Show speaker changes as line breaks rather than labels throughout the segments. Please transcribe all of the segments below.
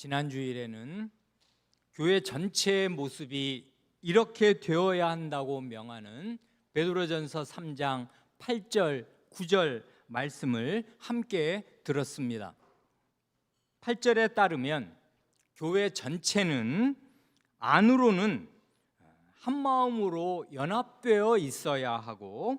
지난 주일에는 교회 전체의 모습이 이렇게 되어야 한다고 명하는 베드로전서 3장 8절, 9절 말씀을 함께 들었습니다. 8절에 따르면 교회 전체는 안으로는 한 마음으로 연합되어 있어야 하고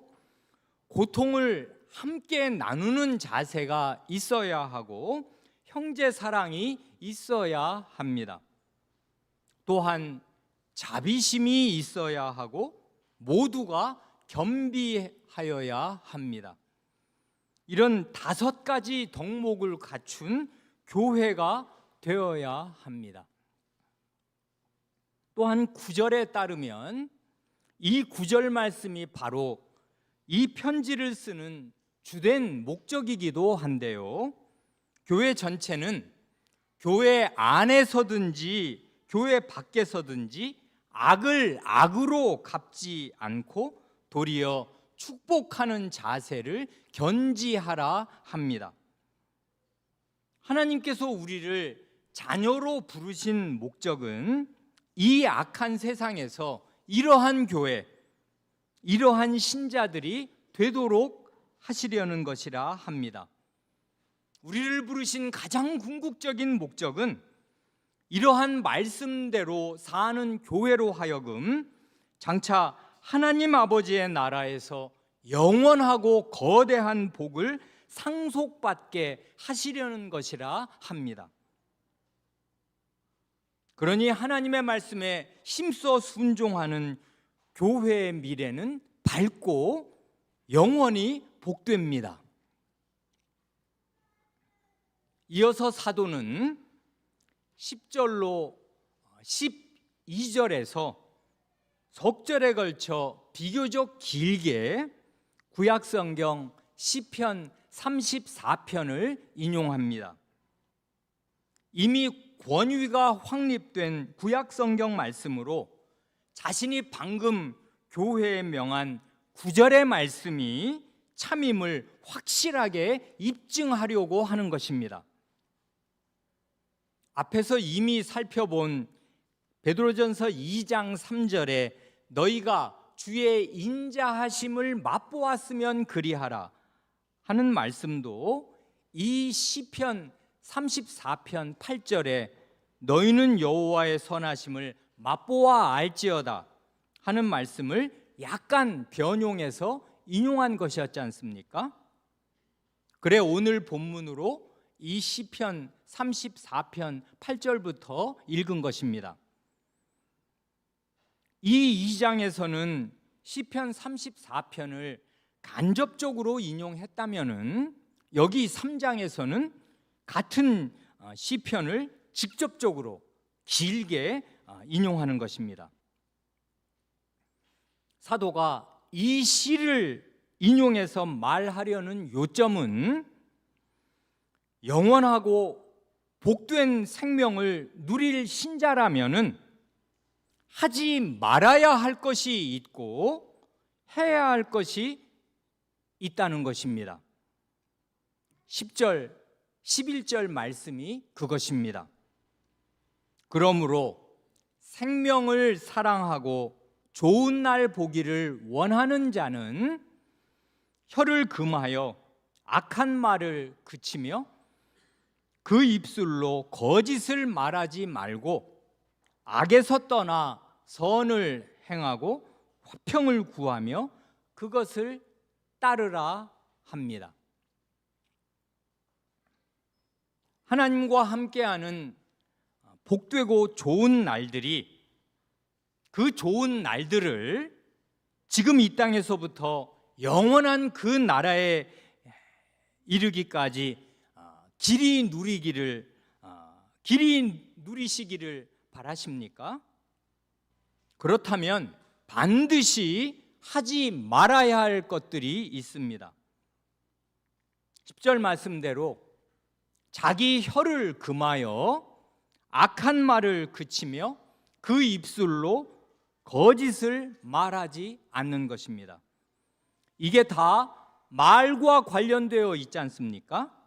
고통을 함께 나누는 자세가 있어야 하고 형제 사랑이 있어야 합니다. 또한 자비심이 있어야 하고 모두가 겸비하여야 합니다. 이런 5가지 덕목을 갖춘 교회가 되어야 합니다. 또한 9절에 따르면 이 9절 말씀이 바로 이 편지를 쓰는 주된 목적이기도 한데요, 교회 전체는 교회 안에서든지 교회 밖에서든지 악을 악으로 갚지 않고 도리어 축복하는 자세를 견지하라 합니다. 하나님께서 우리를 자녀로 부르신 목적은 이 악한 세상에서 이러한 교회, 이러한 신자들이 되도록 하시려는 것이라 합니다. 우리를 부르신 가장 궁극적인 목적은 이러한 말씀대로 사는 교회로 하여금 장차 하나님 아버지의 나라에서 영원하고 거대한 복을 상속받게 하시려는 것이라 합니다. 그러니 하나님의 말씀에 힘써 순종하는 교회의 미래는 밝고 영원히 복됩니다. 이어서 사도는 10절로 12절에서 석절에 걸쳐 비교적 길게 구약성경 시편 34편을 인용합니다. 이미 권위가 확립된 구약성경 말씀으로 자신이 방금 교회에 명한 9절의 말씀이 참임을 확실하게 입증하려고 하는 것입니다. 앞에서 이미 살펴본 베드로전서 2장 3절에 너희가 주의 인자하심을 맛보았으면 그리하라 하는 말씀도 이 시편 34편 8절에 너희는 여호와의 선하심을 맛보아 알지어다 하는 말씀을 약간 변용해서 인용한 것이었지 않습니까? 그래 오늘 본문으로 이 시편 34편 8절부터 읽은 것입니다. 이 2장에서는 시편 34편을 간접적으로 인용했다면은 여기 3장에서는 같은 시편을 직접적으로 길게 인용하는 것입니다. 사도가 이 시를 인용해서 말하려는 요점은 영원하고 복된 생명을 누릴 신자라면은 하지 말아야 할 것이 있고 해야 할 것이 있다는 것입니다. 10절, 11절 말씀이 그것입니다. 그러므로 생명을 사랑하고 좋은 날 보기를 원하는 자는 혀를 금하여 악한 말을 그치며 그 입술로 거짓을 말하지 말고 악에서 떠나 선을 행하고 화평을 구하며 그것을 따르라 합니다. 하나님과 함께하는 복되고 좋은 날들이, 그 좋은 날들을 지금 이 땅에서부터 영원한 그 나라에 이르기까지 길이 누리시기를 바라십니까? 그렇다면 반드시 하지 말아야 할 것들이 있습니다. 10절 말씀대로 자기 혀를 금하여 악한 말을 그치며 그 입술로 거짓을 말하지 않는 것입니다. 이게 다 말과 관련되어 있지 않습니까?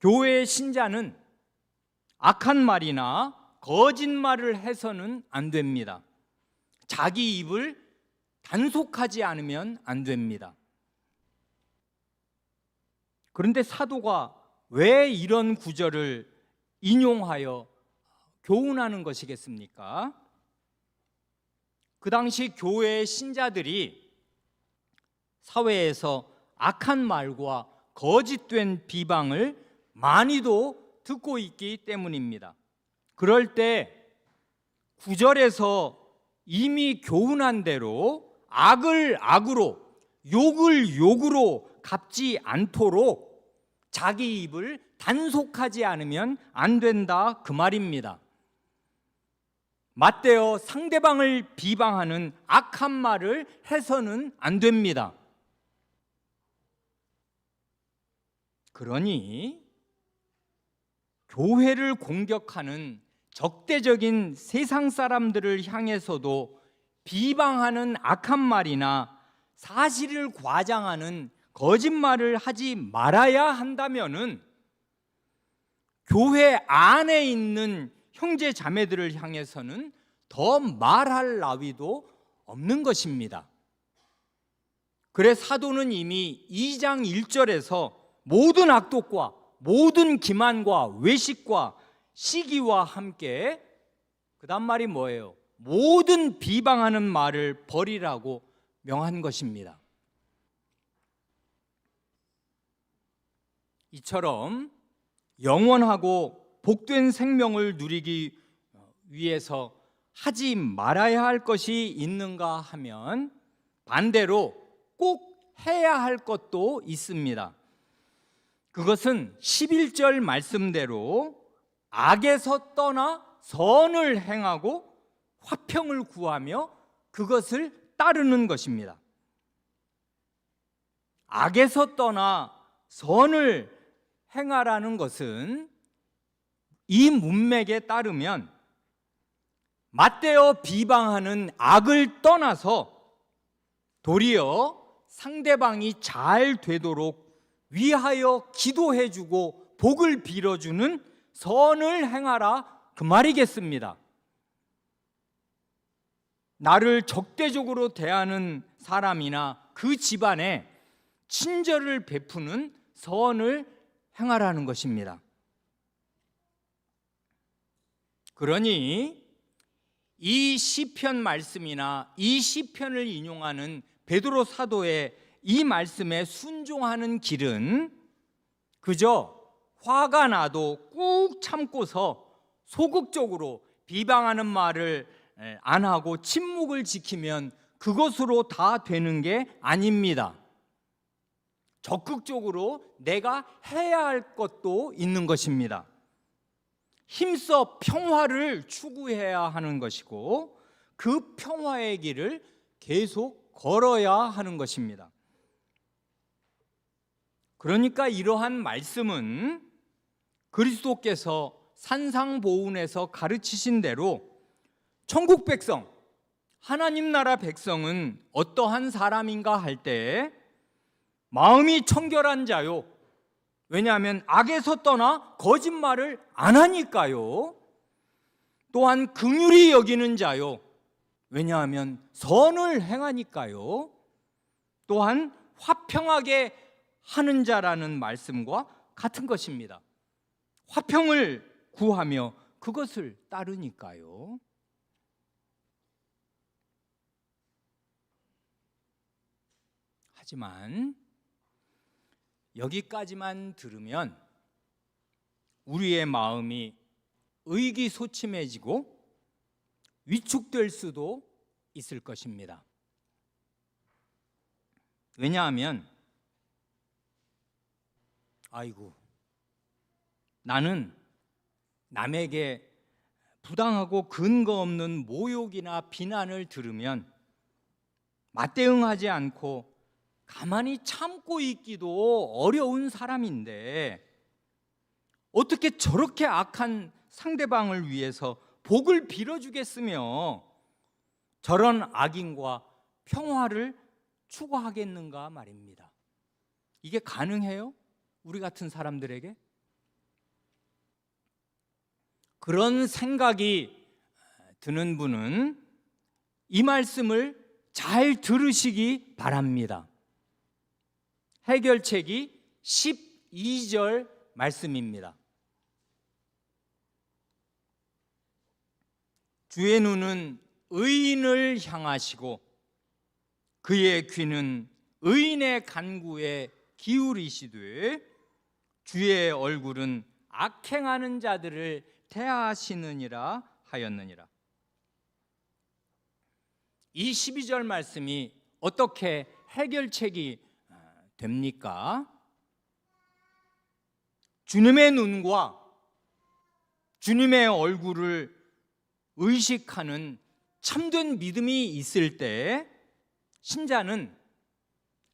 교회의 신자는 악한 말이나 거짓말을 해서는 안 됩니다. 자기 입을 단속하지 않으면 안 됩니다. 그런데 사도가 왜 이런 구절을 인용하여 교훈하는 것이겠습니까? 그 당시 교회의 신자들이 사회에서 악한 말과 거짓된 비방을 많이도 듣고 있기 때문입니다. 그럴 때 9절에서 이미 교훈한 대로 악을 악으로, 욕을 욕으로 갚지 않도록 자기 입을 단속하지 않으면 안 된다, 그 말입니다. 맞대어 상대방을 비방하는 악한 말을 해서는 안 됩니다. 그러니 교회를 공격하는 적대적인 세상 사람들을 향해서도 비방하는 악한 말이나 사실을 과장하는 거짓말을 하지 말아야 한다면은 교회 안에 있는 형제 자매들을 향해서는 더 말할 나위도 없는 것입니다. 그래 사도는 이미 2장 1절에서 모든 악독과 모든 기만과 외식과 시기와 함께, 그 다음 말이 뭐예요? 모든 비방하는 말을 버리라고 명한 것입니다. 이처럼 영원하고 복된 생명을 누리기 위해서 하지 말아야 할 것이 있는가 하면 반대로 꼭 해야 할 것도 있습니다. 그것은 11절 말씀대로 악에서 떠나 선을 행하고 화평을 구하며 그것을 따르는 것입니다. 악에서 떠나 선을 행하라는 것은 이 문맥에 따르면 맞대어 비방하는 악을 떠나서 도리어 상대방이 잘 되도록 위하여 기도해주고 복을 빌어주는 선을 행하라, 그 말이겠습니다. 나를 적대적으로 대하는 사람이나 그 집안에 친절을 베푸는 선을 행하라는 것입니다. 그러니 이 시편 말씀이나 이 시편을 인용하는 베드로 사도의 이 말씀에 순종하는 길은 그저 화가 나도 꾹 참고서 소극적으로 비방하는 말을 안 하고 침묵을 지키면 그것으로 다 되는 게 아닙니다. 적극적으로 내가 해야 할 것도 있는 것입니다. 힘써 평화를 추구해야 하는 것이고 그 평화의 길을 계속 걸어야 하는 것입니다. 그러니까 이러한 말씀은 그리스도께서 산상보훈에서 가르치신 대로 천국 백성, 하나님 나라 백성은 어떠한 사람인가 할 때 마음이 청결한 자요. 왜냐하면 악에서 떠나 거짓말을 안 하니까요. 또한 긍휼히 여기는 자요. 왜냐하면 선을 행하니까요. 또한 화평하게 하는 자라는 말씀과 같은 것입니다. 화평을 구하며 그것을 따르니까요. 하지만 여기까지만 들으면 우리의 마음이 의기소침해지고 위축될 수도 있을 것입니다. 왜냐하면 아이고, 나는 남에게 부당하고 근거 없는 모욕이나 비난을 들으면 맞대응하지 않고 가만히 참고 있기도 어려운 사람인데 어떻게 저렇게 악한 상대방을 위해서 복을 빌어주겠으며 저런 악인과 평화를 추구하겠는가 말입니다. 이게 가능해요? 우리 같은 사람들에게? 그런 생각이 드는 분은 이 말씀을 잘 들으시기 바랍니다. 해결책이 12절 말씀입니다. 주의 눈은 의인을 향하시고 그의 귀는 의인의 간구에 기울이시되 주의 얼굴은 악행하는 자들을 대하시느니라 하였느니라. 이 12절 말씀이 어떻게 해결책이 됩니까? 주님의 눈과 주님의 얼굴을 의식하는 참된 믿음이 있을 때 신자는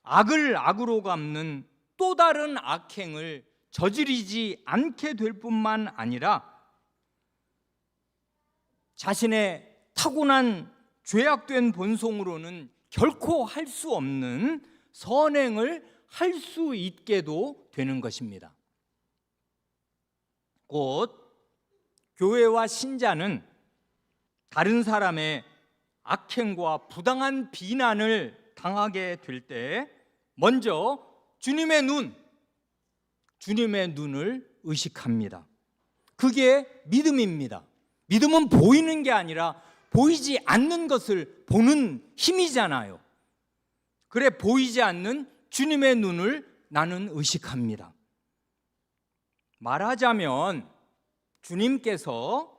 악을 악으로 갚는 또 다른 악행을 저지르지 않게 될 뿐만 아니라 자신의 타고난 죄악된 본성으로는 결코 할 수 없는 선행을 할 수 있게도 되는 것입니다. 곧 교회와 신자는 다른 사람의 악행과 부당한 비난을 당하게 될 때 먼저 주님의 눈을 의식합니다. 그게 믿음입니다. 믿음은 보이는 게 아니라 보이지 않는 것을 보는 힘이잖아요. 그래, 보이지 않는 주님의 눈을 나는 의식합니다. 말하자면 주님께서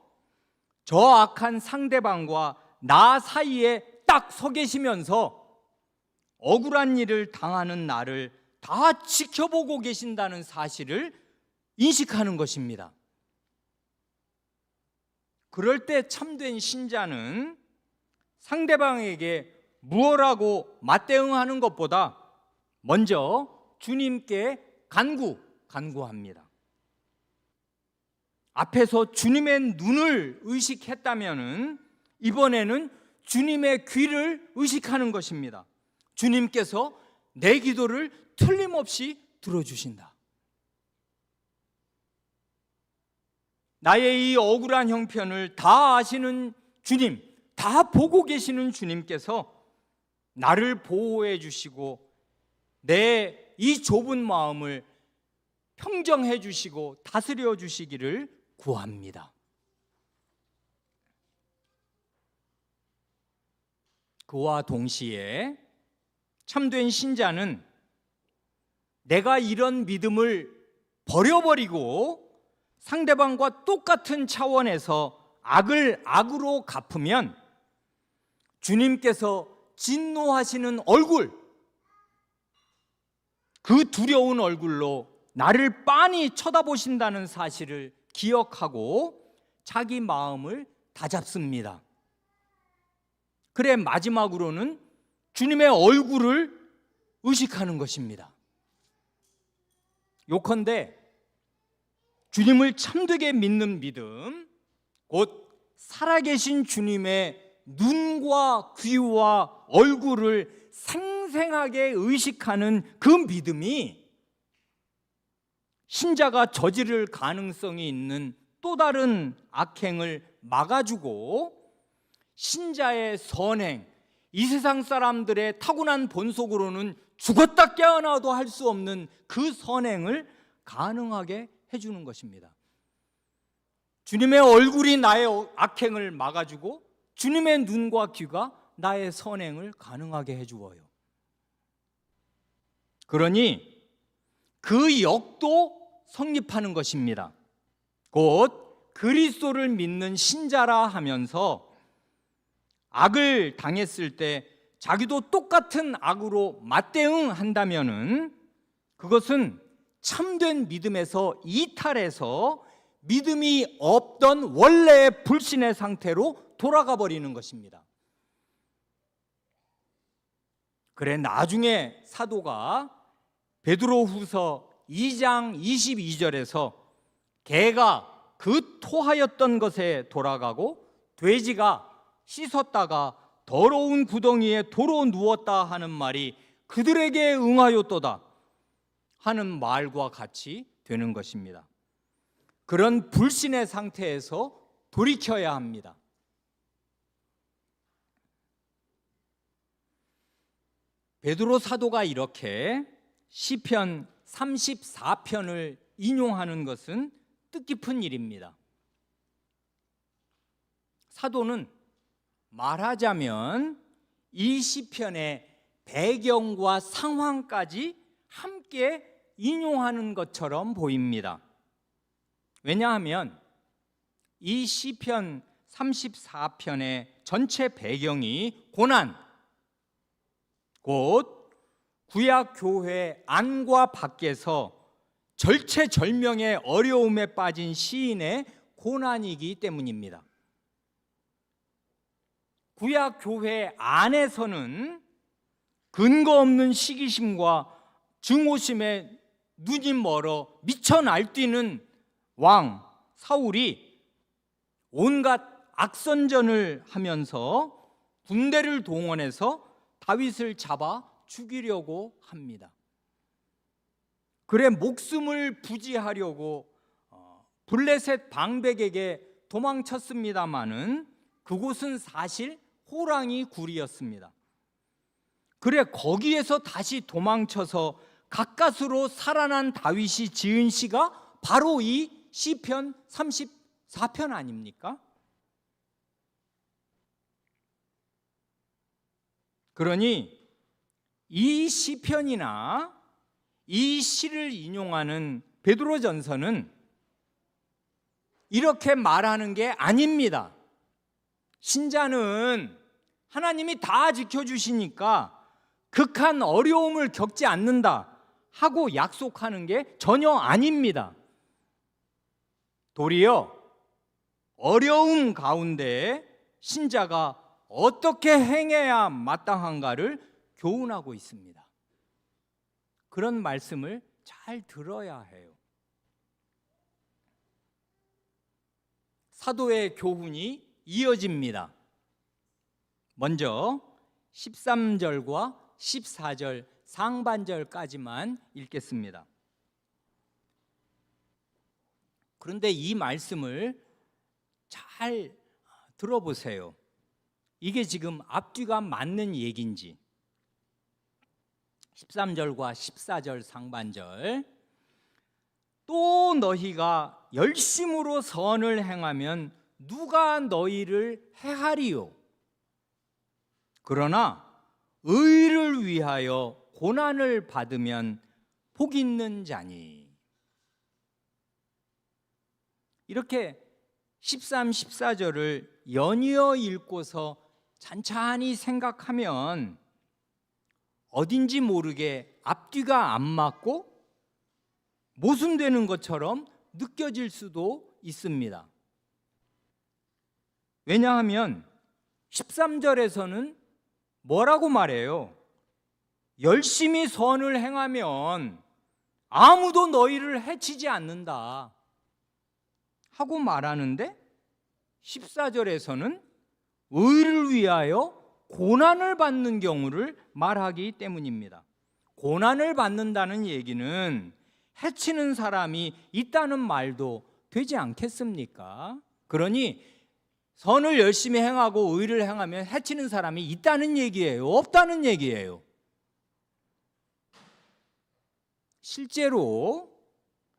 저 악한 상대방과 나 사이에 딱 서 계시면서 억울한 일을 당하는 나를 다 지켜보고 계신다는 사실을 인식하는 것입니다. 그럴 때 참된 신자는 상대방에게 무엇라고 맞대응하는 것보다 먼저 주님께 간구합니다. 앞에서 주님의 눈을 의식했다면 이번에는 주님의 귀를 의식하는 것입니다. 주님께서 내 기도를 틀림없이 들어주신다. 나의 이 억울한 형편을 다 아시는 주님, 다 보고 계시는 주님께서 나를 보호해 주시고 내 이 좁은 마음을 평정해 주시고 다스려 주시기를 구합니다. 그와 동시에 참된 신자는 내가 이런 믿음을 버려버리고 상대방과 똑같은 차원에서 악을 악으로 갚으면 주님께서 진노하시는 얼굴, 그 두려운 얼굴로 나를 빤히 쳐다보신다는 사실을 기억하고 자기 마음을 다잡습니다. 그래, 마지막으로는 주님의 얼굴을 의식하는 것입니다. 요컨대 주님을 참되게 믿는 믿음, 곧 살아계신 주님의 눈과 귀와 얼굴을 생생하게 의식하는 그 믿음이 신자가 저지를 가능성이 있는 또 다른 악행을 막아주고 신자의 선행, 이 세상 사람들의 타고난 본속으로는 죽었다 깨어나도 할 수 없는 그 선행을 가능하게 해주는 것입니다. 주님의 얼굴이 나의 악행을 막아주고 주님의 눈과 귀가 나의 선행을 가능하게 해주어요. 그러니 그 역도 성립하는 것입니다. 곧 그리스도를 믿는 신자라 하면서 악을 당했을 때 자기도 똑같은 악으로 맞대응한다면은 그것은 참된 믿음에서 이탈해서 믿음이 없던 원래의 불신의 상태로 돌아가 버리는 것입니다. 그래, 나중에 사도가 베드로후서 2장 22절에서 개가 그 토하였던 것에 돌아가고 돼지가 씻었다가 더러운 구덩이에 도로 누웠다 하는 말이 그들에게 응하였도다 하는 말과 같이 되는 것입니다. 그런 불신의 상태에서 돌이켜야 합니다. 베드로 사도가 이렇게 시편 34편을 인용하는 것은 뜻깊은 일입니다. 사도는 말하자면 이 시편의 배경과 상황까지 함께 인용하는 것처럼 보입니다. 왜냐하면 이 시편 34편의 전체 배경이 고난, 곧 구약 교회 안과 밖에서 절체절명의 어려움에 빠진 시인의 고난이기 때문입니다. 구약 교회 안에서는 근거 없는 시기심과 증오심에 눈이 멀어 미쳐 날뛰는 왕 사울이 온갖 악선전을 하면서 군대를 동원해서 다윗을 잡아 죽이려고 합니다. 그래 목숨을 부지하려고 블레셋 방백에게 도망쳤습니다마는 그곳은 사실 호랑이 굴이었습니다. 그래 거기에서 다시 도망쳐서 가까스로 살아난 다윗이 지은 시가 바로 이 시편 34편 아닙니까? 그러니 이 시편이나 이 시를 인용하는 베드로전서는 이렇게 말하는 게 아닙니다. 신자는 하나님이 다 지켜주시니까 극한 어려움을 겪지 않는다 하고 약속하는 게 전혀 아닙니다. 도리어 어려움 가운데 신자가 어떻게 행해야 마땅한가를 교훈하고 있습니다. 그런 말씀을 잘 들어야 해요. 사도의 교훈이 이어집니다. 먼저 13절과 14절 상반절까지만 읽겠습니다. 그런데 이 말씀을 잘 들어보세요. 이게 지금 앞뒤가 맞는 얘기인지. 13절과 14절 상반절. 또 너희가 열심으로 선을 행하면 누가 너희를 해하리요? 그러나 의를 위하여 고난을 받으면 복 있는 자니. 이렇게 13, 14절을 연이어 읽고서 찬찬히 생각하면 어딘지 모르게 앞뒤가 안 맞고 모순되는 것처럼 느껴질 수도 있습니다. 왜냐하면 13절에서는 뭐라고 말해요? 열심히 선을 행하면 아무도 너희를 해치지 않는다 하고 말하는데 14절에서는 의를 위하여 고난을 받는 경우를 말하기 때문입니다. 고난을 받는다는 얘기는 해치는 사람이 있다는 말도 되지 않겠습니까? 그러니 선을 열심히 행하고 의를 행하면 해치는 사람이 있다는 얘기예요? 없다는 얘기예요? 실제로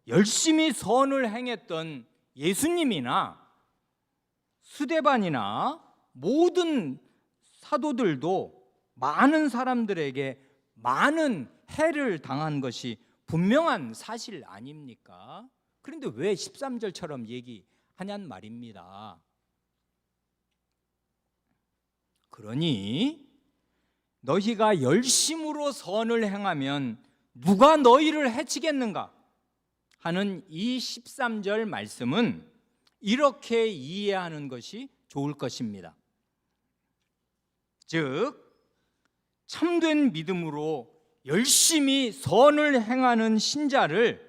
열심히 선을 행했던 예수님이나 스데반이나 모든 사도들도 많은 사람들에게 많은 해를 당한 것이 분명한 사실 아닙니까? 그런데 왜 13절처럼 얘기하냔 말입니다. 그러니 너희가 열심으로 선을 행하면 누가 너희를 해치겠는가 하는 이 13절 말씀은 이렇게 이해하는 것이 좋을 것입니다. 즉 참된 믿음으로 열심히 선을 행하는 신자를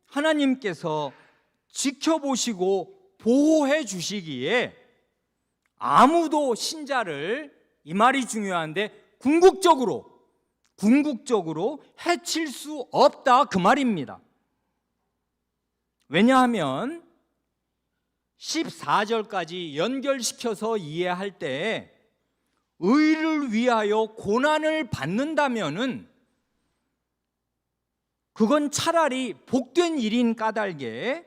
하나님께서 지켜보시고 보호해 주시기에 아무도 신자를, 이 말이 중요한데, 궁극적으로 해칠 수 없다 그 말입니다. 왜냐하면 14절까지 연결시켜서 이해할 때 의를 위하여 고난을 받는다면은 그건 차라리 복된 일인 까닭에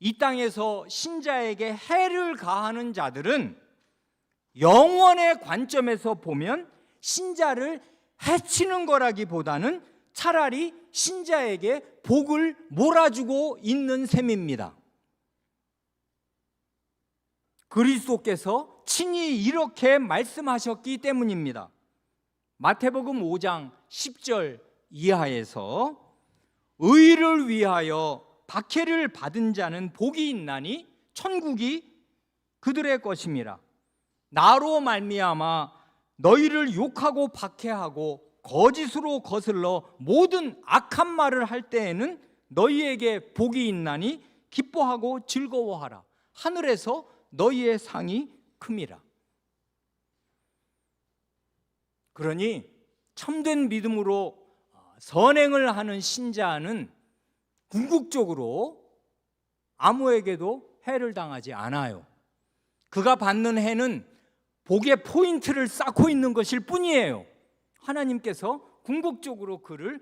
이 땅에서 신자에게 해를 가하는 자들은 영원의 관점에서 보면 신자를 해치는 거라기보다는 차라리 신자에게 복을 몰아주고 있는 셈입니다. 그리스도께서 친히 이렇게 말씀하셨기 때문입니다. 마태복음 5장 10절 이하에서 의를 위하여 박해를 받은 자는 복이 있나니 천국이 그들의 것임이라. 나로 말미암아 너희를 욕하고 박해하고 거짓으로 거슬러 모든 악한 말을 할 때에는 너희에게 복이 있나니 기뻐하고 즐거워하라. 하늘에서 너희의 상이 큼이라. 그러니 참된 믿음으로 선행을 하는 신자는 궁극적으로 아무에게도 해를 당하지 않아요. 그가 받는 해는 복의 포인트를 쌓고 있는 것일 뿐이에요. 하나님께서 궁극적으로 그를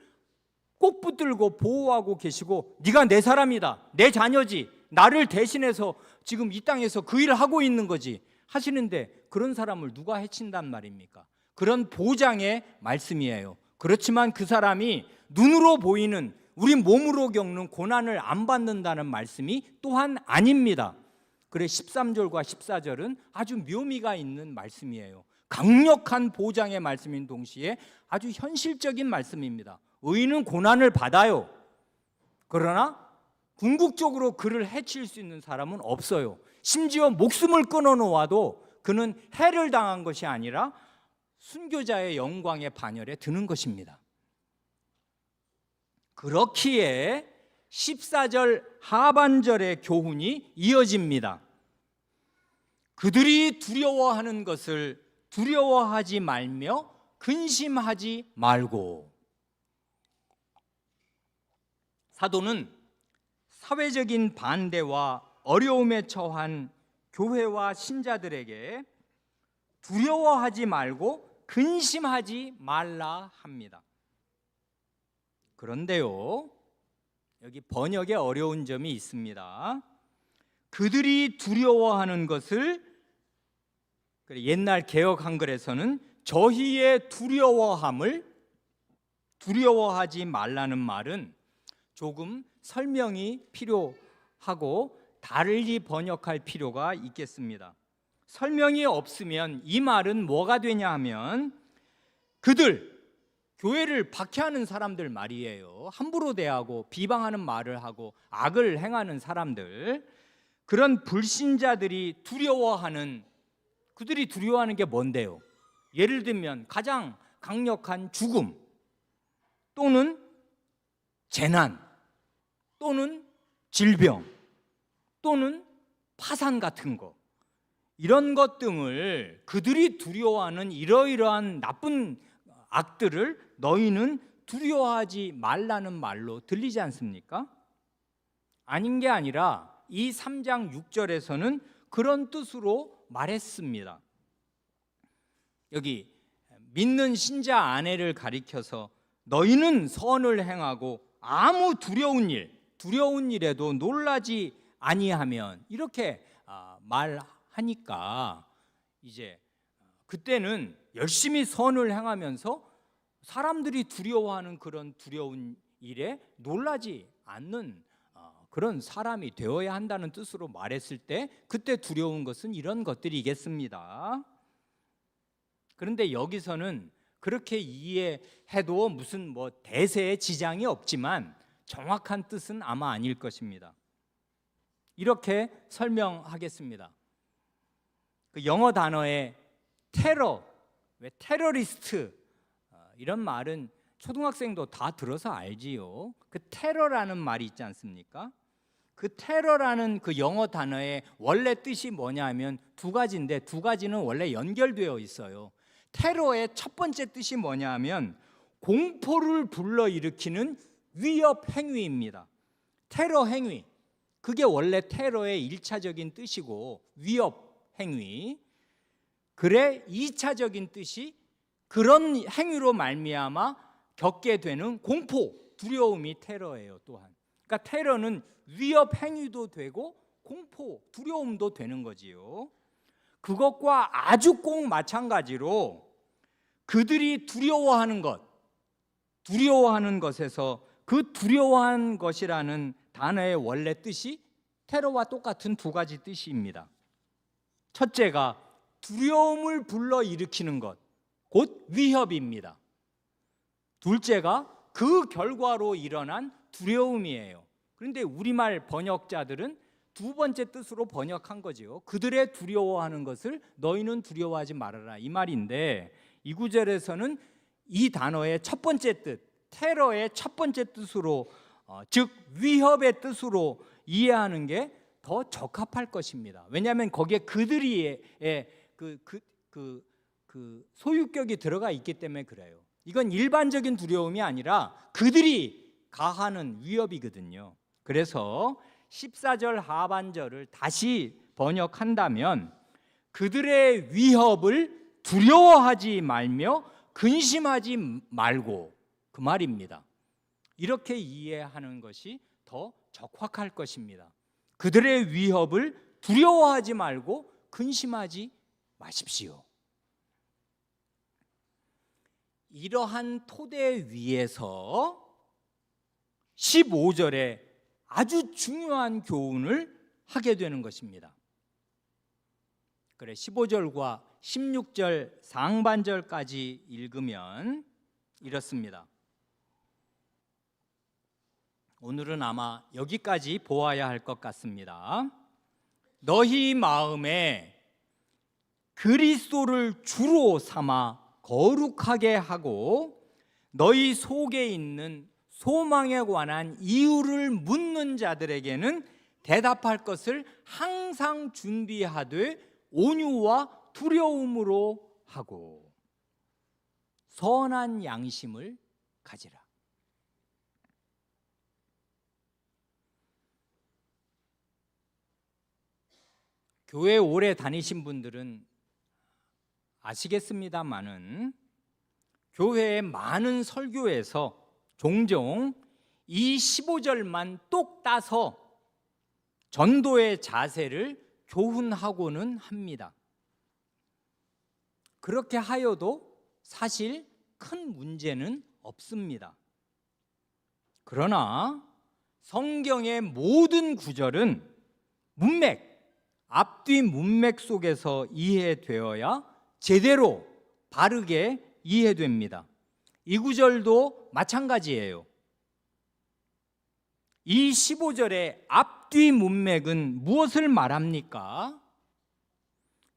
꼭 붙들고 보호하고 계시고 네가 내 사람이다, 내 자녀지, 나를 대신해서 지금 이 땅에서 그 일을 하고 있는 거지 하시는데 그런 사람을 누가 해친단 말입니까? 그런 보장의 말씀이에요. 그렇지만 그 사람이 눈으로 보이는 우리 몸으로 겪는 고난을 안 받는다는 말씀이 또한 아닙니다. 그래 13절과 14절은 아주 묘미가 있는 말씀이에요. 강력한 보장의 말씀인 동시에 아주 현실적인 말씀입니다. 의인은 고난을 받아요. 그러나 궁극적으로 그를 해칠 수 있는 사람은 없어요. 심지어 목숨을 끊어놓아도 그는 해를 당한 것이 아니라 순교자의 영광의 반열에 드는 것입니다. 그렇기에 14절 하반절의 교훈이 이어집니다. 그들이 두려워하는 것을 두려워하지 말며 근심하지 말고. 사도는 사회적인 반대와 어려움에 처한 교회와 신자들에게 두려워하지 말고 근심하지 말라 합니다. 그런데요, 여기 번역에 어려운 점이 있습니다. 그들이 두려워하는 것을 옛날 개역 한글에서는 저희의 두려워함을 두려워하지 말라는 말은 조금 설명이 필요하고 달리 번역할 필요가 있겠습니다. 설명이 없으면 이 말은 뭐가 되냐 하면 그들, 교회를 박해하는 사람들 말이에요. 함부로 대하고 비방하는 말을 하고 악을 행하는 사람들, 그런 불신자들이 두려워하는, 그들이 두려워하는 게 뭔데요? 예를 들면 가장 강력한 죽음 또는 재난 또는 질병 또는 파산 같은 거, 이런 것 등을 그들이 두려워하는 이러이러한 나쁜 악들을 너희는 두려워하지 말라는 말로 들리지 않습니까? 아닌 게 아니라 이 3장 6절에서는 그런 뜻으로 말했습니다. 여기 믿는 신자 아내를 가리켜서 너희는 선을 행하고 아무 두려운 일에도 놀라지 아니하면, 이렇게 말하니까 이제 그때는 열심히 선을 행하면서 사람들이 두려워하는 그런 두려운 일에 놀라지 않는 그런 사람이 되어야 한다는 뜻으로 말했을 때 그때 두려운 것은 이런 것들이겠습니다. 그런데 여기서는 그렇게 이해해도 무슨 대세에 지장이 없지만 정확한 뜻은 아마 아닐 것입니다. 이렇게 설명하겠습니다. 그 영어 단어의 테러, 왜 테러리스트, 이런 말은 초등학생도 다 들어서 알지요. 그 테러라는 말이 있지 않습니까? 그 테러라는 그 영어 단어의 원래 뜻이 뭐냐 하면 두 가지인데 두 가지는 원래 연결되어 있어요. 테러의 첫 번째 뜻이 뭐냐 하면 공포를 불러일으키는 위협 행위입니다. 테러 행위, 그게 원래 테러의 1차적인 뜻이고 위협 행위. 그래 2차적인 뜻이 그런 행위로 말미암아 겪게 되는 공포, 두려움이 테러예요. 또한 그러니까 테러는 위협 행위도 되고 공포, 두려움도 되는 거지요. 그것과 아주 꼭 마찬가지로 그들이 두려워하는 것에서 그 두려워한 것이라는 단어의 원래 뜻이 테러와 똑같은 두 가지 뜻입니다. 첫째가 두려움을 불러일으키는 것, 곧 위협입니다. 둘째가 그 결과로 일어난 두려움이에요. 그런데 우리말 번역자들은 두 번째 뜻으로 번역한 거죠. 그들의 두려워하는 것을 너희는 두려워하지 말아라, 이 말인데, 이 구절에서는 이 단어의 첫 번째 뜻, 테러의 첫 번째 뜻으로, 즉 위협의 뜻으로 이해하는 게 더 적합할 것입니다. 왜냐하면 거기에 그들이의 소유격이 들어가 있기 때문에 그래요. 이건 일반적인 두려움이 아니라 그들이 가하는 위협이거든요. 그래서 14절 하반절을 다시 번역한다면 그들의 위협을 두려워하지 말며 근심하지 말고, 그 말입니다. 이렇게 이해하는 것이 더 적확할 것입니다. 그들의 위협을 두려워하지 말고 근심하지 마십시오. 이러한 토대 위에서 15절에 아주 중요한 교훈을 하게 되는 것입니다. 그래 15절과 16절 상반절까지 읽으면 이렇습니다. 오늘은 아마 여기까지 보아야 할 것 같습니다. 너희 마음에 그리스도를 주로 삼아 거룩하게 하고 너희 속에 있는 소망에 관한 이유를 묻는 자들에게는 대답할 것을 항상 준비하되 온유와 두려움으로 하고 선한 양심을 가지라. 교회 오래 다니신 분들은 아시겠습니다마는 교회의 많은 설교에서 종종 이 15절만 똑 따서 전도의 자세를 교훈하고는 합니다. 그렇게 하여도 사실 큰 문제는 없습니다. 그러나 성경의 모든 구절은 문맥, 앞뒤 문맥 속에서 이해되어야 제대로 바르게 이해됩니다. 이 구절도 마찬가지예요. 이 15절의 앞뒤 문맥은 무엇을 말합니까?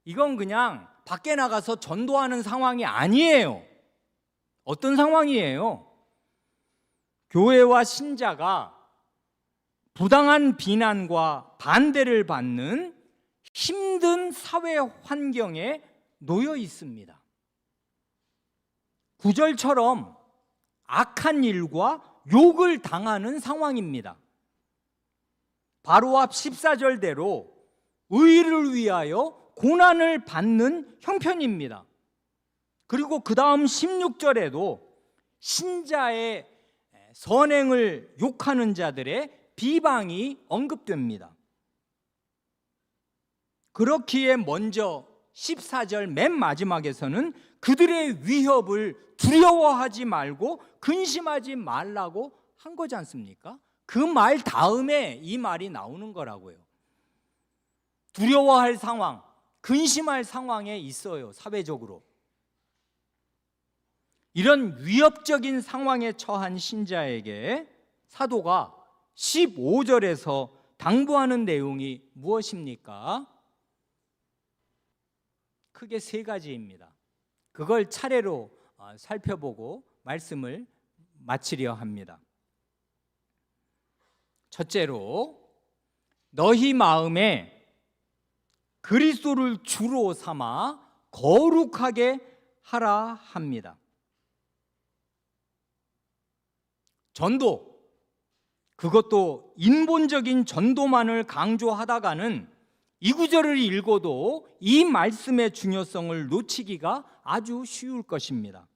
이건 그냥 밖에 나가서 전도하는 상황이 아니에요. 어떤 상황이에요? 교회와 신자가 부당한 비난과 반대를 받는 힘든 사회 환경에 놓여 있습니다. 구절처럼 악한 일과 욕을 당하는 상황입니다. 바로 앞 14절대로 의를 위하여 고난을 받는 형편입니다. 그리고 그 다음 16절에도 신자의 선행을 욕하는 자들의 비방이 언급됩니다. 그렇기에 먼저 14절 맨 마지막에서는 그들의 위협을 두려워하지 말고 근심하지 말라고 한 거지 않습니까? 그 말 다음에 이 말이 나오는 거라고요. 두려워할 상황, 근심할 상황에 있어요, 사회적으로. 이런 위협적인 상황에 처한 신자에게 사도가 15절에서 당부하는 내용이 무엇입니까? 크게 세 가지입니다. 그걸 차례로 살펴보고 말씀을 마치려 합니다. 첫째로, 너희 마음에 그리스도를 주로 삼아 거룩하게 하라 합니다. 전도, 그것도 인본적인 전도만을 강조하다가는 이 구절을 읽어도 이 말씀의 중요성을 놓치기가 아주 쉬울 것입니다.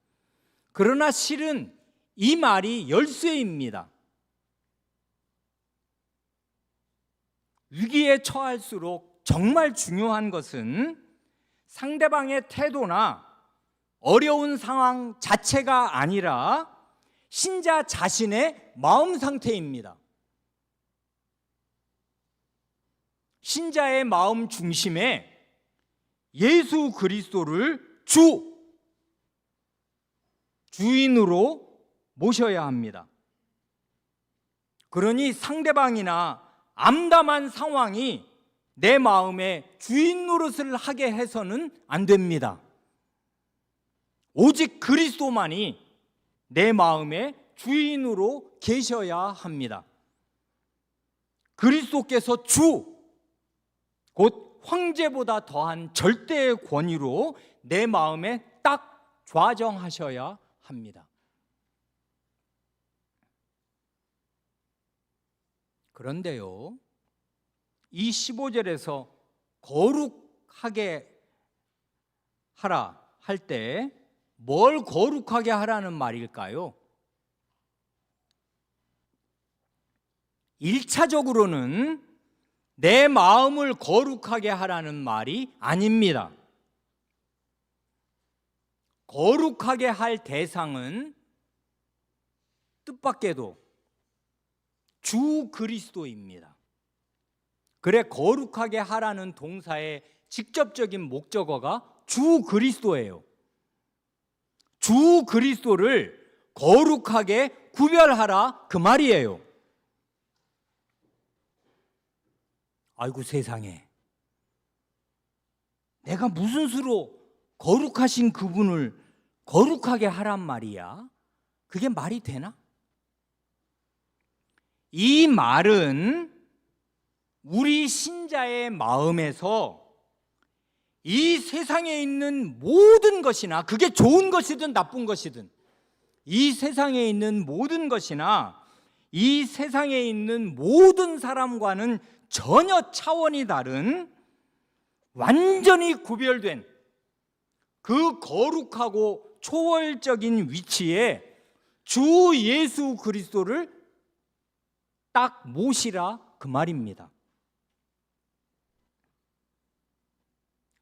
그러나 실은 이 말이 열쇠입니다. 위기에 처할수록 정말 중요한 것은 상대방의 태도나 어려운 상황 자체가 아니라 신자 자신의 마음 상태입니다. 신자의 마음 중심에 예수 그리스도를 주인으로 모셔야 합니다. 그러니 상대방이나 암담한 상황이 내 마음에 주인 노릇을 하게 해서는 안 됩니다. 오직 그리스도만이 내 마음의 주인으로 계셔야 합니다. 그리스도께서 곧 황제보다 더한 절대의 권위로 내 마음에 딱 좌정하셔야 합니다. 그런데요, 이 15절에서 거룩하게 하라 할 때 뭘 거룩하게 하라는 말일까요? 1차적으로는 내 마음을 거룩하게 하라는 말이 아닙니다. 거룩하게 할 대상은 뜻밖에도 주 그리스도입니다. 그래, 거룩하게 하라는 동사의 직접적인 목적어가 주 그리스도예요. 주 그리스도를 거룩하게 구별하라, 그 말이에요. 아이고 세상에, 내가 무슨 수로 거룩하신 그분을 거룩하게 하란 말이야? 그게 말이 되나? 이 말은 우리 신자의 마음에서 이 세상에 있는 모든 것이나, 그게 좋은 것이든 나쁜 것이든, 이 세상에 있는 모든 것이나 이 세상에 있는 모든 사람과는 전혀 차원이 다른 완전히 구별된 그 거룩하고 초월적인 위치에 주 예수 그리스도를 딱 모시라, 그 말입니다.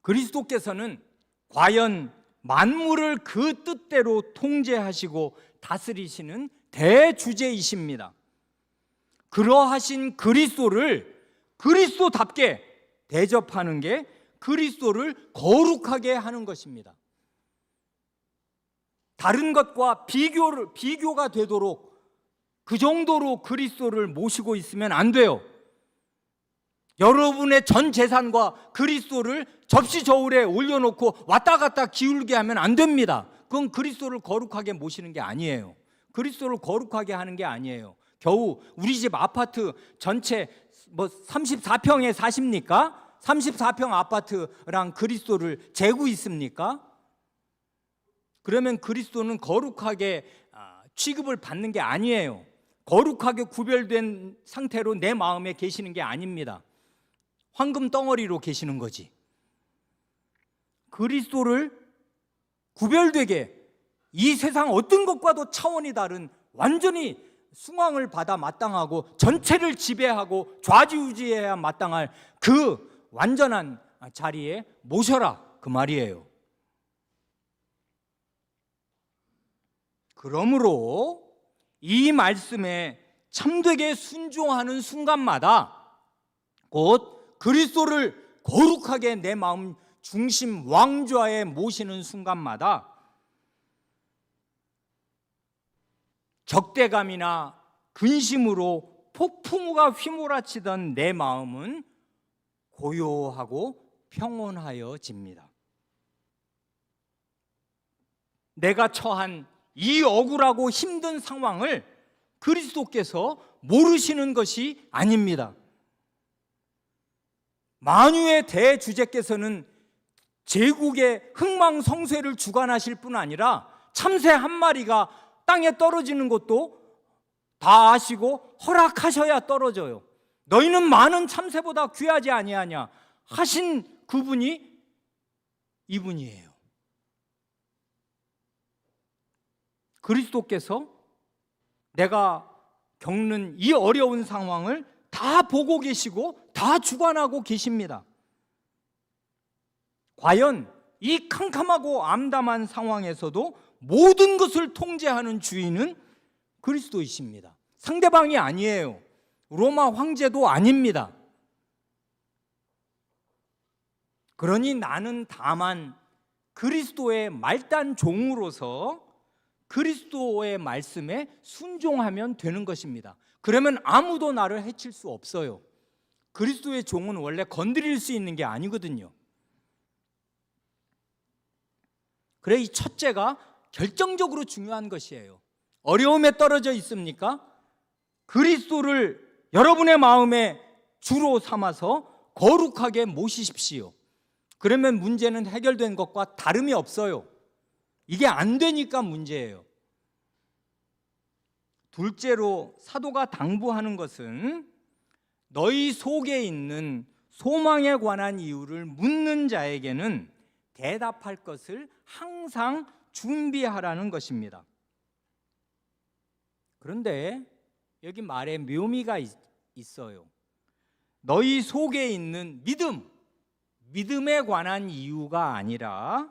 그리스도께서는 과연 만물을 그 뜻대로 통제하시고 다스리시는 대주제이십니다. 그러하신 그리스도를 그리스도답게 대접하는 게 그리스도를 거룩하게 하는 것입니다. 다른 것과 비교가 되도록 그 정도로 그리스도를 모시고 있으면 안 돼요. 여러분의 전 재산과 그리스도를 접시 저울에 올려놓고 왔다 갔다 기울게 하면 안 됩니다. 그건 그리스도를 거룩하게 모시는 게 아니에요. 그리스도를 거룩하게 하는 게 아니에요. 겨우 우리 집 아파트 전체 34평에 사십니까? 34평 아파트랑 그리스도를 재고 있습니까? 그러면 그리스도는 거룩하게 취급을 받는 게 아니에요. 거룩하게 구별된 상태로 내 마음에 계시는 게 아닙니다. 황금 덩어리로 계시는 거지. 그리스도를 구별되게 이 세상 어떤 것과도 차원이 다른 완전히 숭앙을 받아 마땅하고 전체를 지배하고 좌지우지해야 마땅할 그 완전한 자리에 모셔라, 그 말이에요. 그러므로 이 말씀에 참되게 순종하는 순간마다 곧 그리스도를 거룩하게 내 마음 중심 왕좌에 모시는 순간마다 적대감이나 근심으로 폭풍우가 휘몰아치던 내 마음은 고요하고 평온하여집니다. 내가 처한 이 억울하고 힘든 상황을 그리스도께서 모르시는 것이 아닙니다. 만유의 대주제께서는 제국의 흥망성쇠를 주관하실 뿐 아니라 참새 한 마리가 땅에 떨어지는 것도 다 아시고 허락하셔야 떨어져요. 너희는 많은 참새보다 귀하지 아니하냐 하신 그분이 이분이에요. 그리스도께서 내가 겪는 이 어려운 상황을 다 보고 계시고 다 주관하고 계십니다. 과연 이 캄캄하고 암담한 상황에서도 모든 것을 통제하는 주인은 그리스도이십니다. 상대방이 아니에요. 로마 황제도 아닙니다. 그러니 나는 다만 그리스도의 말단 종으로서 그리스도의 말씀에 순종하면 되는 것입니다. 그러면 아무도 나를 해칠 수 없어요. 그리스도의 종은 원래 건드릴 수 있는 게 아니거든요. 그래, 이 첫째가 결정적으로 중요한 것이에요. 어려움에 떨어져 있습니까? 그리스도를 여러분의 마음에 주로 삼아서 거룩하게 모시십시오. 그러면 문제는 해결된 것과 다름이 없어요. 이게 안 되니까 문제예요. 둘째로 사도가 당부하는 것은 너희 속에 있는 소망에 관한 이유를 묻는 자에게는 대답할 것을 항상 준비하라는 것입니다. 그런데 여기 말에 묘미가 있어요. 너희 속에 있는 믿음에 관한 이유가 아니라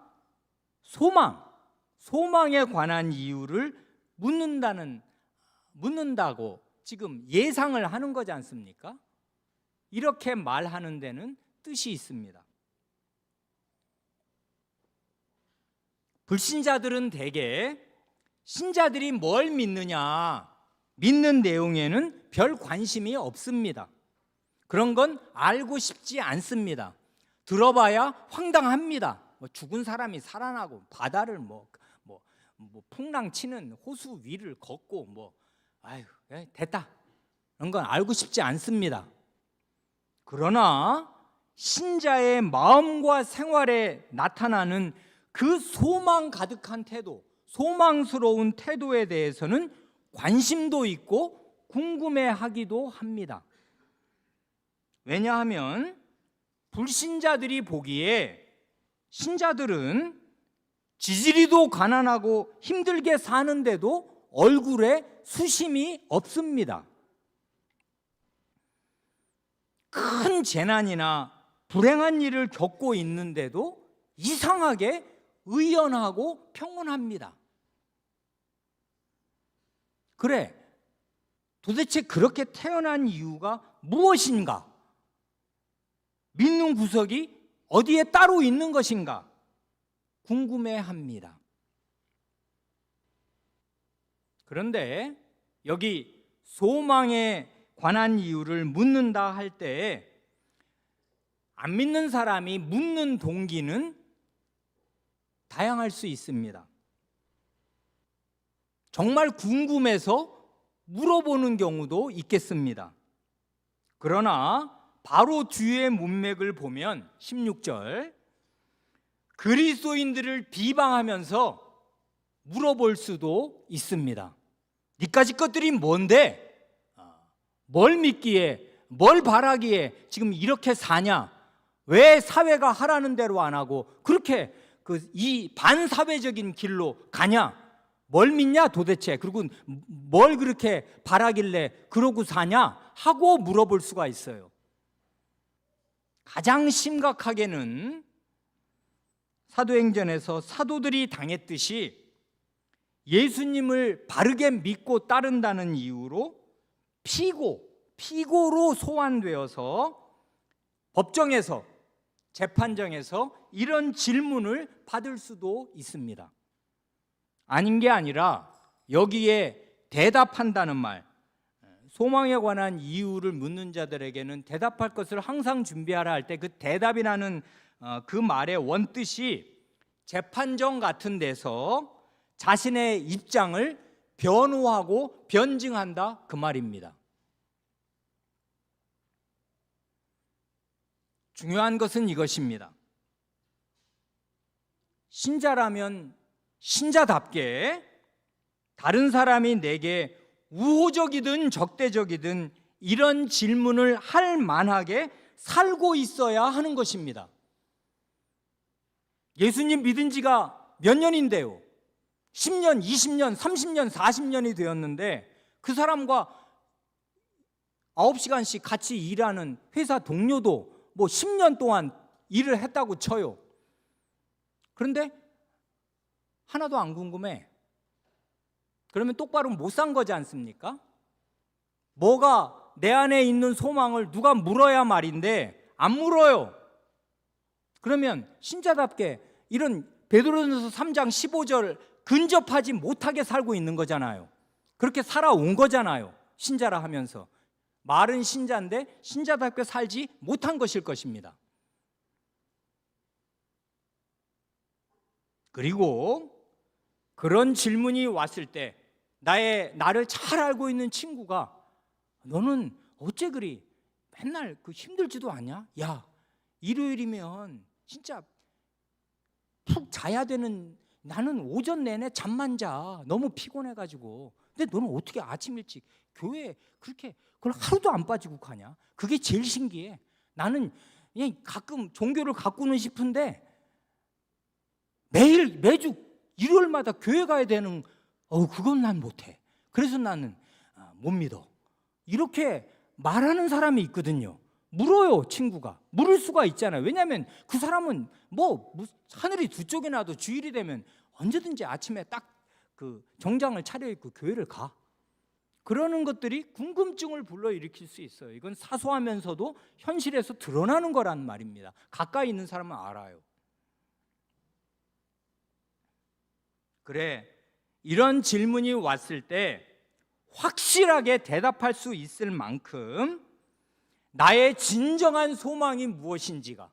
소망에 관한 이유를 묻는다고 지금 예상을 하는 거지 않습니까? 이렇게 말하는 데는 뜻이 있습니다. 불신자들은 대개 신자들이 뭘 믿느냐, 믿는 내용에는 별 관심이 없습니다. 그런 건 알고 싶지 않습니다. 들어봐야 황당합니다. 죽은 사람이 살아나고 바다를 풍랑 치는 호수 위를 걷고 됐다, 그런 건 알고 싶지 않습니다. 그러나 신자의 마음과 생활에 나타나는 그 소망 가득한 태도, 소망스러운 태도에 대해서는 관심도 있고 궁금해하기도 합니다. 왜냐하면 불신자들이 보기에 신자들은 지지리도 가난하고 힘들게 사는데도 얼굴에 수심이 없습니다. 큰 재난이나 불행한 일을 겪고 있는데도 이상하게 의연하고 평온합니다. 그래, 도대체 그렇게 태어난 이유가 무엇인가? 믿는 구석이 어디에 따로 있는 것인가? 궁금해합니다. 그런데 여기 소망에 관한 이유를 묻는다 할 때 안 믿는 사람이 묻는 동기는 다양할 수 있습니다. 정말 궁금해서 물어보는 경우도 있겠습니다. 그러나 바로 뒤에 문맥을 보면 16절, 그리스도인들을 비방하면서 물어볼 수도 있습니다. 니까지 것들이 뭔데? 뭘 믿기에, 뭘 바라기에 지금 이렇게 사냐? 왜 사회가 하라는 대로 안 하고 그렇게 이 반사회적인 길로 가냐? 뭘 믿냐 도대체? 그리고 뭘 그렇게 바라길래 그러고 사냐? 하고 물어볼 수가 있어요. 가장 심각하게는 사도행전에서 사도들이 당했듯이 예수님을 바르게 믿고 따른다는 이유로 피고로 소환되어서 법정에서, 재판정에서 이런 질문을 받을 수도 있습니다. 아닌 게 아니라 여기에 대답한다는 말, 소망에 관한 이유를 묻는 자들에게는 대답할 것을 항상 준비하라 할 때 그 대답이라는 그 말의 원뜻이 재판정 같은 데서 자신의 입장을 변호하고 변증한다, 그 말입니다. 중요한 것은 이것입니다. 신자라면 신자답게 다른 사람이 내게 우호적이든 적대적이든 이런 질문을 할 만하게 살고 있어야 하는 것입니다. 예수님 믿은 지가 몇 년인데요? 10년, 20년, 30년, 40년이 되었는데 그 사람과 9시간씩 같이 일하는 회사 동료도 뭐 10년 동안 일을 했다고 쳐요. 그런데 하나도 안 궁금해. 그러면 똑바로 못 산 거지 않습니까? 뭐가 내 안에 있는 소망을 누가 물어야 말인데 안 물어요. 그러면 신자답게 이런 베드로전서 3장 15절 근접하지 못하게 살고 있는 거잖아요. 그렇게 살아온 거잖아요. 신자라 하면서. 말은 신자인데 신자답게 살지 못한 것일 것입니다. 그리고 그런 질문이 왔을 때 나를 잘 알고 있는 친구가 너는 어째 그리 맨날 힘들지도 않냐? 야, 일요일이면 진짜 푹 자야 되는, 나는 오전 내내 잠만 자. 너무 피곤해가지고. 근데 너는 어떻게 아침 일찍 교회에 그렇게 그걸 하루도 안 빠지고 가냐? 그게 제일 신기해. 나는 그냥 가끔 종교를 가꾸는 싶은데 매주 일요일마다 교회 가야 되는, 그건 난 못해. 그래서 나는 못 믿어. 이렇게 말하는 사람이 있거든요. 물어요, 친구가. 물을 수가 있잖아요. 왜냐하면 그 사람은 하늘이 두 쪽이 나도 주일이 되면 언제든지 아침에 딱 그 정장을 차려입고 교회를 가. 그러는 것들이 궁금증을 불러일으킬 수 있어요. 이건 사소하면서도 현실에서 드러나는 거란 말입니다. 가까이 있는 사람은 알아요. 그래, 이런 질문이 왔을 때 확실하게 대답할 수 있을 만큼 나의 진정한 소망이 무엇인지가,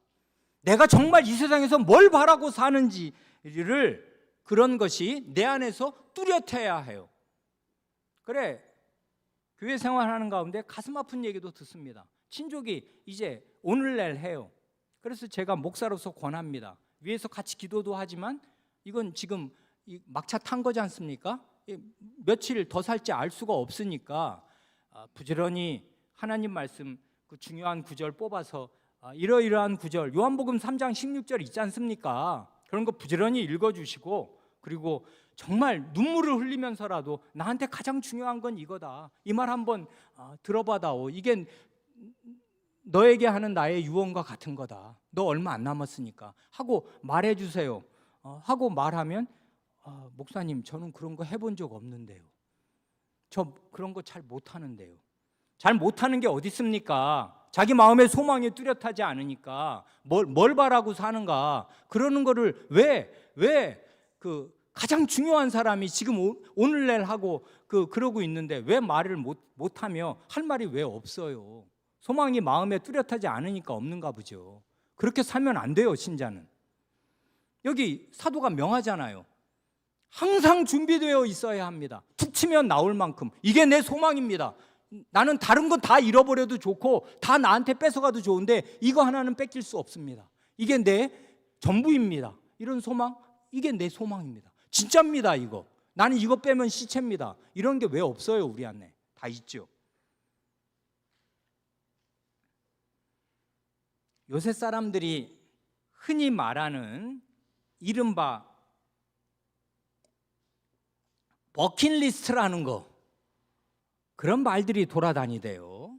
내가 정말 이 세상에서 뭘 바라고 사는지를, 그런 것이 내 안에서 뚜렷해야 해요. 그래, 교회 생활하는 가운데 가슴 아픈 얘기도 듣습니다. 친족이 이제 오늘날 해요. 그래서 제가 목사로서 권합니다. 위에서 같이 기도도 하지만 이건 지금 막차 탄 거지 않습니까? 며칠 더 살지 알 수가 없으니까 부지런히 하나님 말씀 그 중요한 구절 뽑아서 이러이러한 구절, 요한복음 3장 16절 있지 않습니까? 그런 거 부지런히 읽어주시고, 그리고 정말 눈물을 흘리면서라도 나한테 가장 중요한 건 이거다, 이 말 한번 들어봐다오. 이게 너에게 하는 나의 유언과 같은 거다. 너 얼마 안 남았으니까 하고 말해주세요. 하고 말하면 목사님, 저는 그런 거 해본 적 없는데요. 저 그런 거 잘 못하는데요. 잘 못하는 게 어디 있습니까? 자기 마음의 소망이 뚜렷하지 않으니까 뭘 바라고 사는가, 그러는 거를 왜 가장 중요한 사람이 지금 오늘날 하고 그러고 있는데 왜 말을 못하며 할 말이 왜 없어요? 소망이 마음에 뚜렷하지 않으니까 없는가 보죠. 그렇게 살면 안 돼요, 신자는. 여기 사도가 명하잖아요. 항상 준비되어 있어야 합니다. 툭 치면 나올 만큼. 이게 내 소망입니다. 나는 다른 건 다 잃어버려도 좋고 다 나한테 뺏어가도 좋은데 이거 하나는 뺏길 수 없습니다. 이게 내 전부입니다. 이런 소망, 이게 내 소망입니다. 진짜입니다. 이거. 나는 이거 빼면 시체입니다. 이런 게 왜 없어요? 우리 안에 다 있죠. 요새 사람들이 흔히 말하는 이른바 버킷리스트라는 거, 그런 말들이 돌아다니대요.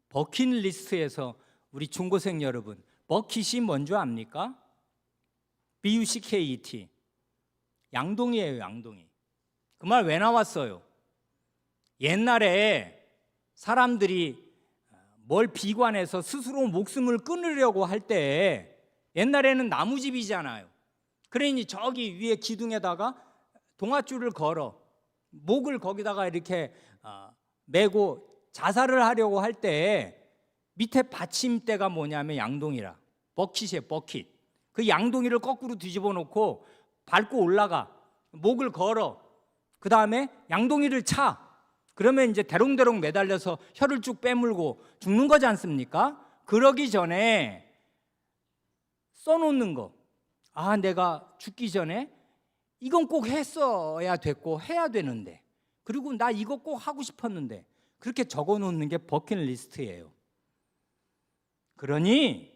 버킷리스트에서 우리 중고생 여러분, 버킷이 뭔지 압니까? BUCKET. 양동이에요, 양동이. 그 말 왜 나왔어요? 옛날에 사람들이 뭘 비관해서 스스로 목숨을 끊으려고 할 때, 옛날에는 나무집이잖아요. 그러니 저기 위에 기둥에다가 동아줄을 걸어 목을 거기다가 이렇게 메고 자살을 하려고 할 때 밑에 받침대가 뭐냐면 양동이라, 버킷이에요, 버킷. 그 양동이를 거꾸로 뒤집어 놓고 밟고 올라가, 목을 걸어, 그 다음에 양동이를 차. 그러면 이제 대롱대롱 매달려서 혀를 쭉 빼물고 죽는 거지 않습니까? 그러기 전에 써놓는 거, 내가 죽기 전에 이건 꼭 했어야 됐고 해야 되는데, 그리고 나 이거 꼭 하고 싶었는데, 그렇게 적어 놓는 게 버킷리스트예요. 그러니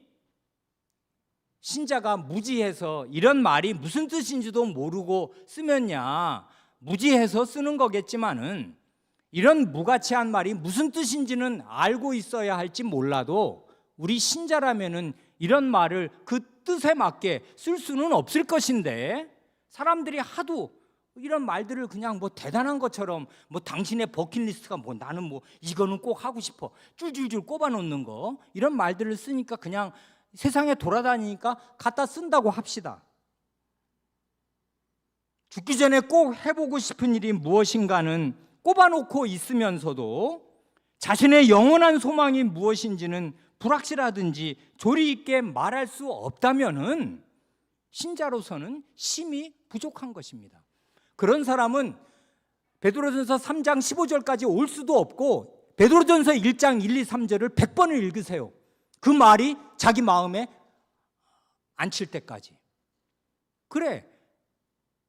신자가 무지해서 이런 말이 무슨 뜻인지도 모르고 쓰면야 무지해서 쓰는 거겠지만은, 이런 무가치한 말이 무슨 뜻인지는 알고 있어야 할지 몰라도 우리 신자라면은 이런 말을 그 뜻에 맞게 쓸 수는 없을 것인데, 사람들이 하도 이런 말들을 그냥 뭐 대단한 것처럼, 뭐 당신의 버킷리스트가 뭐 나는 뭐 이거는 꼭 하고 싶어 줄줄줄 꼽아 놓는 거, 이런 말들을 쓰니까 그냥 세상에 돌아다니니까 갖다 쓴다고 합시다. 죽기 전에 꼭 해보고 싶은 일이 무엇인가는 꼽아놓고 있으면서도 자신의 영원한 소망이 무엇인지는 불확실하든지 조리 있게 말할 수 없다면은 신자로서는 심히 부족한 것입니다. 그런 사람은 베드로전서 3장 15절까지 올 수도 없고 베드로전서 1장 1, 2, 3절을 100번을 읽으세요. 그 말이 자기 마음에 앉힐 때까지. 그래,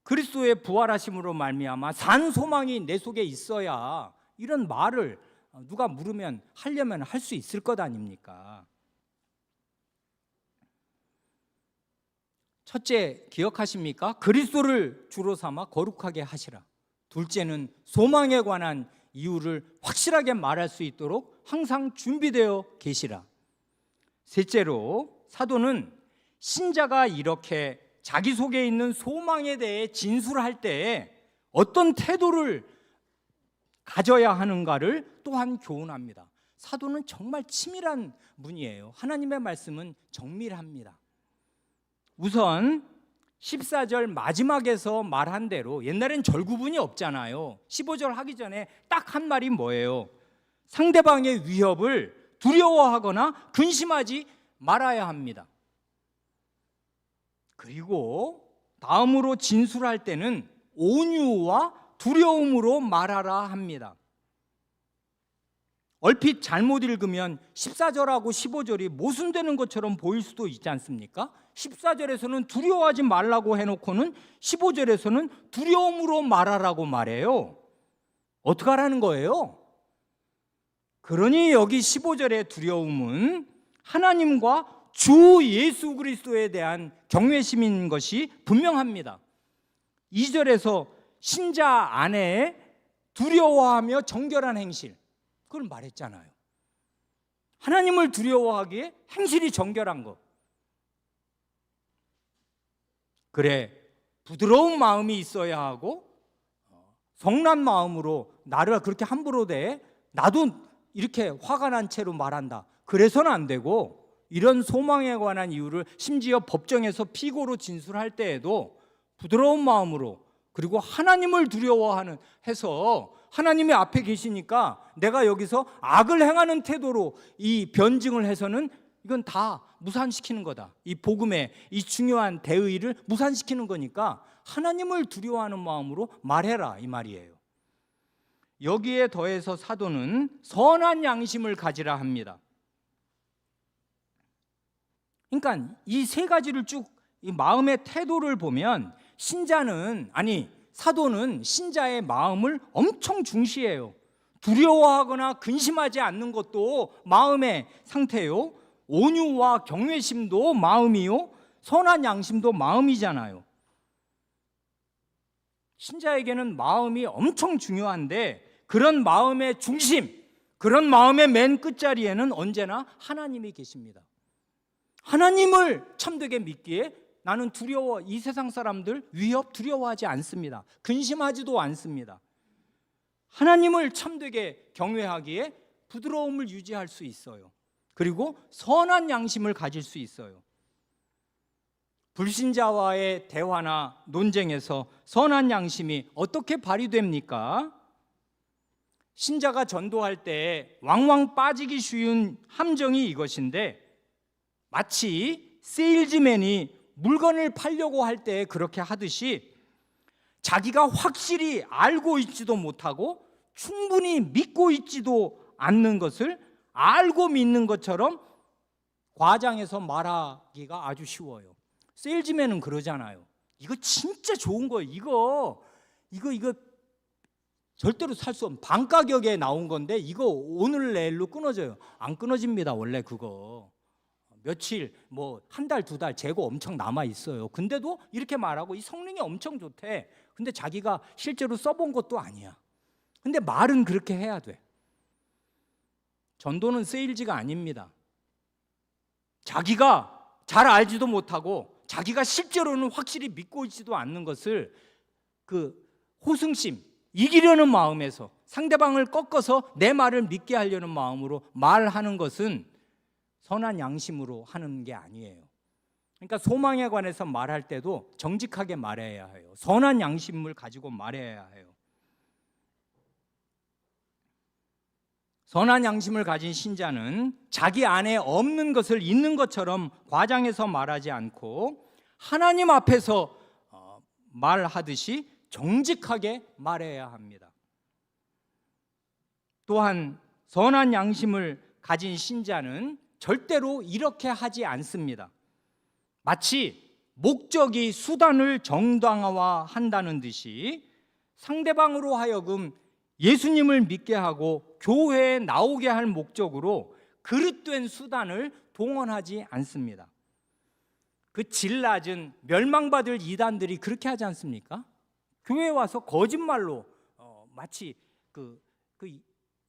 그리스도의 부활하심으로 말미암아 산 소망이 내 속에 있어야 이런 말을 누가 물으면 하려면 할 수 있을 것 아닙니까? 첫째, 기억하십니까? 그리스도를 주로 삼아 거룩하게 하시라. 둘째는 소망에 관한 이유를 확실하게 말할 수 있도록 항상 준비되어 계시라. 셋째로, 사도는 신자가 이렇게 자기 속에 있는 소망에 대해 진술할 때 어떤 태도를 가져야 하는가를 또한 교훈합니다. 사도는 정말 치밀한 분이에요. 하나님의 말씀은 정밀합니다. 우선 14절 마지막에서 말한 대로, 옛날엔 절구분이 없잖아요. 15절 하기 전에 딱 한 말이 뭐예요? 상대방의 위협을 두려워하거나 근심하지 말아야 합니다. 그리고 다음으로 진술할 때는 온유와 두려움으로 말하라 합니다. 얼핏 잘못 읽으면 14절하고 15절이 모순되는 것처럼 보일 수도 있지 않습니까? 14절에서는 두려워하지 말라고 해놓고는 15절에서는 두려움으로 말하라고 말해요. 어떻게 하라는 거예요? 그러니 여기 15절의 두려움은 하나님과 주 예수 그리스도에 대한 경외심인 것이 분명합니다. 2절에서 신자 안에 두려워하며 정결한 행실, 그걸 말했잖아요. 하나님을 두려워하기에 행실이 정결한 것. 그래, 부드러운 마음이 있어야 하고 성난 마음으로 나를 그렇게 함부로 대 나도 이렇게 화가 난 채로 말한다, 그래서는 안 되고, 이런 소망에 관한 이유를 심지어 법정에서 피고로 진술할 때에도 부드러운 마음으로, 그리고 하나님을 두려워하는 해서 하나님이 앞에 계시니까 내가 여기서 악을 행하는 태도로 이 변증을 해서는 이건 다 무산시키는 거다. 이 복음의 이 중요한 대의를 무산시키는 거니까 하나님을 두려워하는 마음으로 말해라, 이 말이에요. 여기에 더해서 사도는 선한 양심을 가지라 합니다. 그러니까 이 세 가지를 쭉 이 마음의 태도를 보면 사도는 신자의 마음을 엄청 중시해요. 두려워하거나 근심하지 않는 것도 마음의 상태요. 온유와 경외심도 마음이요. 선한 양심도 마음이잖아요. 신자에게는 마음이 엄청 중요한데, 그런 마음의 중심, 그런 마음의 맨 끝자리에는 언제나 하나님이 계십니다. 하나님을 참되게 믿기에 나는 이 세상 사람들 위협 두려워하지 않습니다. 근심하지도 않습니다. 하나님을 참되게 경외하기에 부드러움을 유지할 수 있어요. 그리고 선한 양심을 가질 수 있어요. 불신자와의 대화나 논쟁에서 선한 양심이 어떻게 발휘됩니까? 신자가 전도할 때 왕왕 빠지기 쉬운 함정이 이것인데, 마치 세일즈맨이 물건을 팔려고 할 때 그렇게 하듯이 자기가 확실히 알고 있지도 못하고 충분히 믿고 있지도 않는 것을 알고 믿는 것처럼 과장해서 말하기가 아주 쉬워요. 세일즈맨은 그러잖아요. 이거 진짜 좋은 거예요. 이거 절대로 살 수 없는 반 가격에 나온 건데 이거 오늘 내일로 끊어져요. 안 끊어집니다. 원래 그거 며칠 뭐 한 달, 두 달 재고 엄청 남아 있어요. 근데도 이렇게 말하고 이 성능이 엄청 좋대. 근데 자기가 실제로 써본 것도 아니야. 근데 말은 그렇게 해야 돼. 전도는 세일즈가 아닙니다. 자기가 잘 알지도 못하고 자기가 실제로는 확실히 믿고 있지도 않는 것을 그 호승심, 이기려는 마음에서 상대방을 꺾어서 내 말을 믿게 하려는 마음으로 말하는 것은 선한 양심으로 하는 게 아니에요. 그러니까 소망에 관해서 말할 때도 정직하게 말해야 해요. 선한 양심을 가지고 말해야 해요. 선한 양심을 가진 신자는 자기 안에 없는 것을 있는 것처럼 과장해서 말하지 않고 하나님 앞에서 말하듯이 정직하게 말해야 합니다. 또한 선한 양심을 가진 신자는 절대로 이렇게 하지 않습니다. 마치 목적이 수단을 정당화한다는 듯이 상대방으로 하여금 예수님을 믿게 하고 교회에 나오게 할 목적으로 그릇된 수단을 동원하지 않습니다. 그 질 낮은 멸망받을 이단들이 그렇게 하지 않습니까? 교회에 와서 거짓말로 마치 그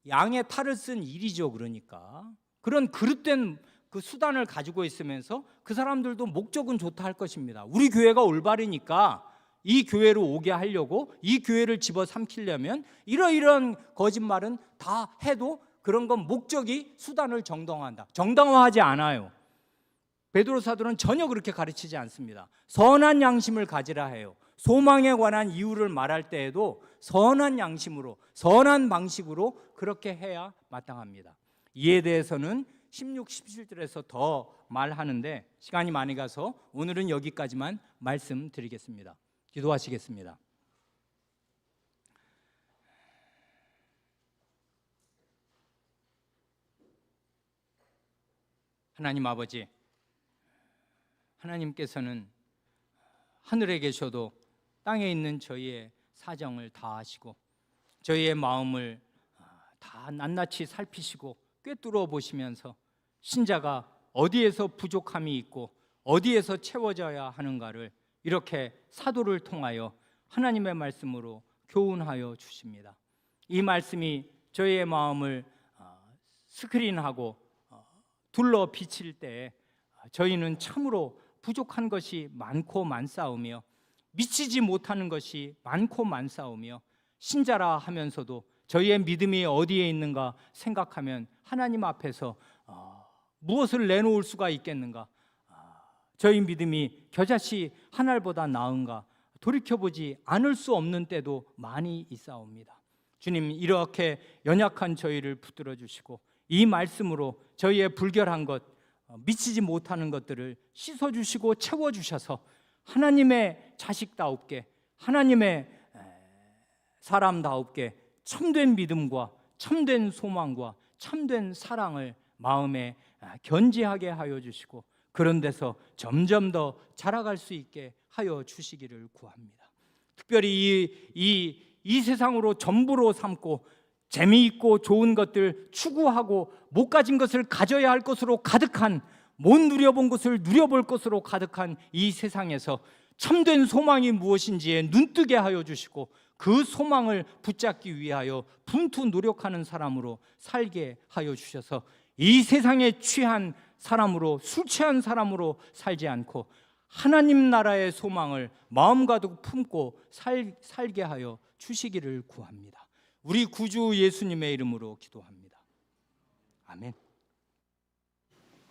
양의 탈을 쓴 일이죠. 그러니까 그런 그릇된 그 수단을 가지고 있으면서 그 사람들도 목적은 좋다 할 것입니다. 우리 교회가 올바르니까 이 교회로 오게 하려고, 이 교회를 집어삼키려면 이러이러한 거짓말은 다 해도 그런 건 목적이 수단을 정당화한다. 정당화하지 않아요. 베드로 사도는 전혀 그렇게 가르치지 않습니다. 선한 양심을 가지라 해요. 소망에 관한 이유를 말할 때에도 선한 양심으로, 선한 방식으로 그렇게 해야 마땅합니다. 이에 대해서는 16, 17절에서 더 말하는데 시간이 많이 가서 오늘은 여기까지만 말씀드리겠습니다. 기도하시겠습니다. 하나님 아버지, 하나님께서는 하늘에 계셔도 땅에 있는 저희의 사정을 다 아시고 저희의 마음을 다 낱낱이 살피시고 꿰뚫어 보시면서 신자가 어디에서 부족함이 있고 어디에서 채워져야 하는가를 이렇게 사도를 통하여 하나님의 말씀으로 교훈하여 주십니다. 이 말씀이 저희의 마음을 스크린하고 둘러 비칠 때 저희는 참으로 부족한 것이 많고 많사오며 미치지 못하는 것이 많고 많사오며 신자라 하면서도 저희의 믿음이 어디에 있는가 생각하면 하나님 앞에서 무엇을 내놓을 수가 있겠는가, 저희 믿음이 겨자씨 한 알보다 나은가 돌이켜보지 않을 수 없는 때도 많이 있사옵니다. 주님, 이렇게 연약한 저희를 붙들어 주시고 이 말씀으로 저희의 불결한 것, 미치지 못하는 것들을 씻어주시고 채워주셔서 하나님의 자식다웁게, 하나님의 사람다웁게 참된 믿음과 참된 소망과 참된 사랑을 마음에 견지하게 하여 주시고 그런 데서 점점 더 자라갈 수 있게 하여 주시기를 구합니다. 특별히 이 세상으로 전부로 삼고 재미있고 좋은 것들 추구하고 못 가진 것을 가져야 할 것으로 가득한, 못 누려본 것을 누려볼 것으로 가득한 이 세상에서 참된 소망이 무엇인지에 눈뜨게 하여 주시고 그 소망을 붙잡기 위하여 분투 노력하는 사람으로 살게 하여 주셔서 이 세상에 취한 사람으로, 술 취한 사람으로 살지 않고 하나님 나라의 소망을 마음 가득 품고 살게 하여 주시기를 구합니다. 우리 구주 예수님의 이름으로 기도합니다. 아멘.